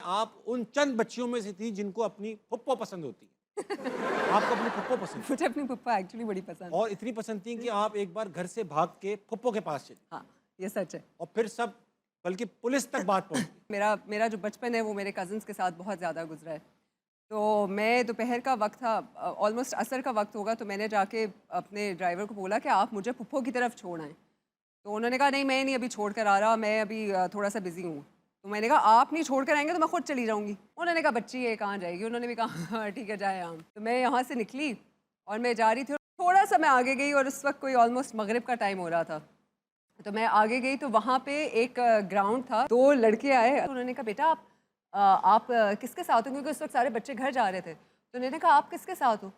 आप उन चंद बच्चियों में से थी जिनको अपनी फुप्पो पसंद होती है। आपको अपनी फुप्पो पसंद मुझे अपनी पप्पा एक्चुअली बड़ी पसंद है। और इतनी पसंद थी कि आप एक बार घर से भाग के फुप्पो के पास चली हाँ, ये सच है। और फिर सब बल्कि पुलिस तक बात पहुंच गई। मेरा जो बचपन है वो मेरे कज़न्स के साथ बहुत ज़्यादा गुजरा है। तो मैं दोपहर का वक्त था, ऑलमोस्ट असर का वक्त होगा, तो मैंने जाके अपने ड्राइवर को बोला कि आप मुझे पुप्पो की तरफ छोड़ आएँ। तो उन्होंने कहा नहीं मैं नहीं अभी छोड़ कर आ रहा, मैं अभी थोड़ा सा बिज़ी हूँ। तो मैंने कहा आप नहीं छोड़ कर आएंगे तो मैं खुद चली जाऊँगी। उन्होंने कहा बच्ची है कहाँ जाएगी, उन्होंने भी कहा हाँ ठीक है जाए हम। तो मैं यहाँ से निकली और मैं जा रही थी, थोड़ा सा मैं आगे गई और उस वक्त कोई ऑलमोस्ट मगरिब का टाइम हो रहा था। तो मैं आगे गई तो वहाँ पे एक ग्राउंड था, 2 लड़के आए, तो उन्होंने कहा बेटा आप किसके साथ हो, क्योंकि उस वक्त सारे बच्चे घर जा रहे थे। तो उन्होंने कहा आप किसके साथ हो,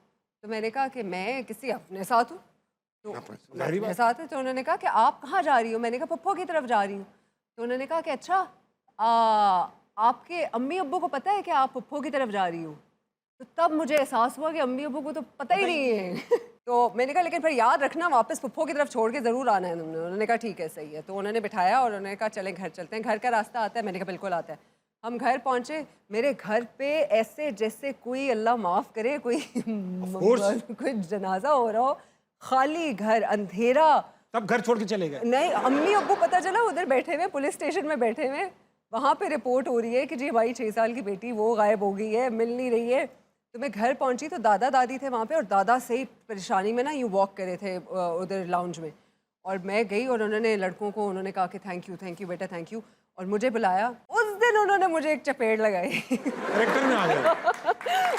तो मैंने कहा कि मैं किसी अपने साथ हूँ। तो जाहिर मेरे साथ है, तो उन्होंने कहा कि आप कहाँ जा रही हो, मैंने कहा पप्पो की तरफ जा रही हूँ। तो उन्होंने कहा कि अच्छा आपके अम्मी अब्बू को पता है कि आप पप्पो की तरफ जा रही हो। तो तब मुझे एहसास हुआ कि अम्मी अब्बू को तो पता ही नहीं है। तो मैंने कहा लेकिन फिर याद रखना वापस पप्पो की तरफ छोड़ के ज़रूर आना है तुमने। उन्होंने कहा ठीक है सही है। तो उन्होंने बिठाया और उन्होंने कहा चलें घर चलते हैं, घर का रास्ता आता है, मैंने कहा बिल्कुल आता है। हम घर पहुँचे, मेरे घर पे ऐसे जैसे कोई अल्लाह माफ़ करे कोई कोई जनाजा हो रहा हो, खाली घर, अंधेरा। तब घर छोड़ के चले गए। नहीं, अम्मी अब्बू पता चला उधर बैठे हुए, पुलिस स्टेशन में बैठे हुए, वहाँ पे रिपोर्ट हो रही है कि जी हमारी 6 साल की बेटी वो गायब हो गई है, मिल नहीं रही है। तो मैं घर पहुँची तो दादा दादी थे वहाँ पे और दादा से ही परेशानी में ना यूँ वॉक करे थे उधर लाउंज में। और मैं गई और उन्होंने लड़कों को उन्होंने कहा कि थैंक यू बेटा थैंक यू, और मुझे बुलाया। उस दिन उन्होंने मुझे एक चपेट लगाई। कैरेक्टर में आ गए।